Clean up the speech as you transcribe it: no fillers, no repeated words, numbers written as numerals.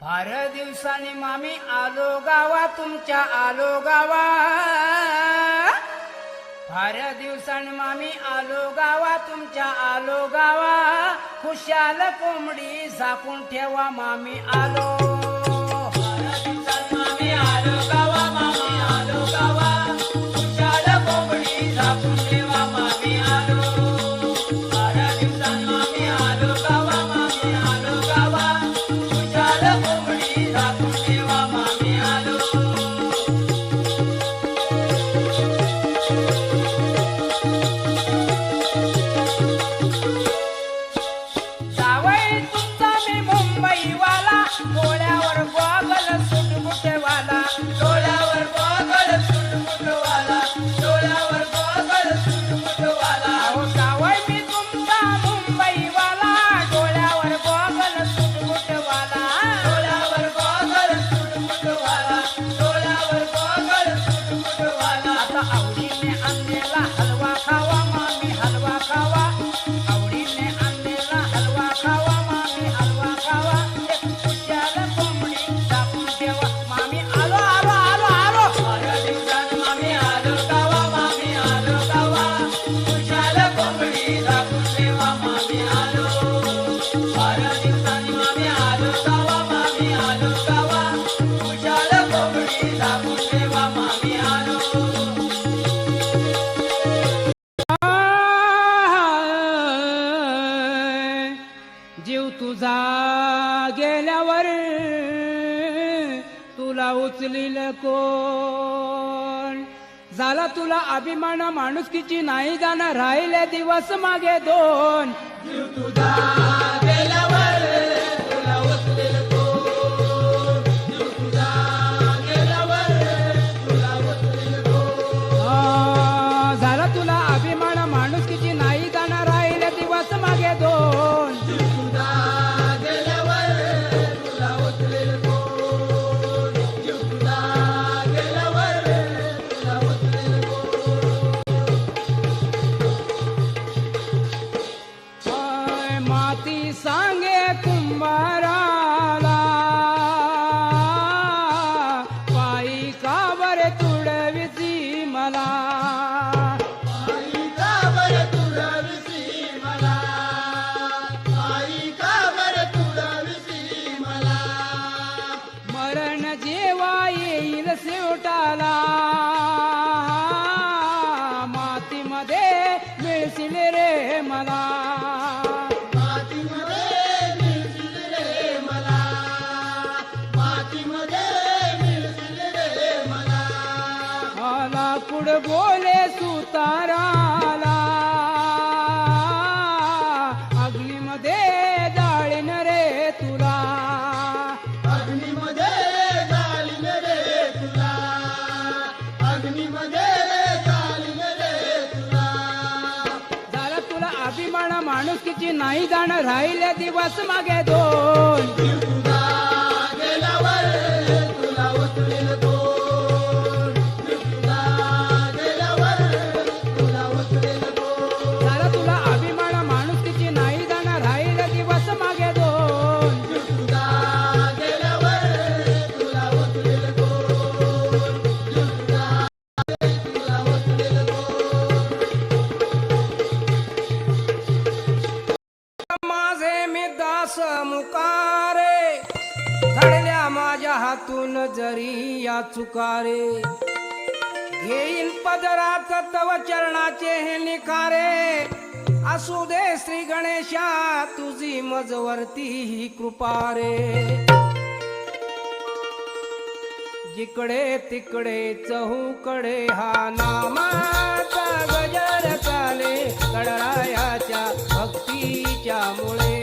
फार दिवसांनी मामी आलो गावा तुमच्या आलो गावा. फार दिवसांनी मामी आलो गावा तुमच्या आलो गावा. खुशाल कोंबडी झाकून ठेवा मामी आलो. फार दिवसांनी मामी आलो गावा मामी आलो गावा. खुशाल कोंबडी झाकून ठेवा मामी आलो. फार दिवसांनी मामी आलो गावा मामी आलो गावा. खुशाल कोंबडी झाकून ठेवा मामी आलो. जावई तुमचा मी मुंबईवाला. डोळ्यावर गॉगल सुटबुटवाला. डोळ्यावर गॉगल सुटबुटवाला. डोळ्यावर गॉगल सुटबुटवाला. अहो जावई मी तुमचा मुंबईवाला. डोळ्यावर गॉगल सुटबुटवाला. डोळ्यावर गॉगल सुटबुटवाला. डोळ्यावर गॉगल सुटबुटवाला. आता आवडीने आणलेला हलवा खावा मामी हलवा खावा. आवडीने आणलेला हलवा खावा मामी हलवा खावा. एक खुशाल कोंबडी झाकून ठेवा मामी आलो आलो आलो आलो. फार दिवसांनी मामी आलो गावा मामी आलो गावा. खुशाल कोंबडी झाकून ठेवा मामी आलो. फार दिवसांनी मामी आलो गावा मामी आलो गावा. खुशाल कोंबडी झाकून ठेवा मामी आलो. जीव तुझा गेल्यावर तुला उचलील कोण. झाला तुला अभिमान माणुसकीची नाही जाणार राहिले दिवस मागे दोन. जीव तुझा गेल्यावर तुला उचलील कोण. जीव तुझा गेल्यावर तुला उचलील कोण. झाला तुला अभिमान माणुसकीची नाही जाणार राहिले दिवस मागे दोन. माती सांगे कुंभाराला पायी का बरे तुडविसी मला. पायी का बरे तुडविसी मला. पायी का बरे तुडविसी मला. मरण जेव्हा येईल शेवटाला मातीमध्ये मिळशील रे मला. मातीमध्ये मिळशील रे मला. मातीमध्ये मिळशील रे मला. लाकूड बोले सुताराला अग्नीमध्ये जाळीन रे तुला. अग्नीमध्ये जाळीन रे तुला. अग्नीमध्ये जाळीन रे तुला. झाला तुला अभिमान माणुसकीची नाही जाणं राहिले दिवस मागे दोन. जीव तुझा गेल्यावर तुला उचलील कोण. जीव तुझा गेल्यावर तुला उचलील कोण. झाला तुला अभिमान माणुसकीची नाही जाणं राहिले दिवस मागे दोन. जीव तुझा गेल्यावर तुला उचलील कोण. जीव तुझा तुला उचलील कोण. माझे मी दास मुकारे घडल्या माझ्या हातून जरी या चुकारे. घेईन पदरात तव चरणाचे हे निखारे. असू दे श्री गणेशा तुझी मजवरती ही कृपा रे. जिकडे तिकडे चहूकडे हा नामाचा गजर चाले. गणरायाच्या भक्तीच्या मुळे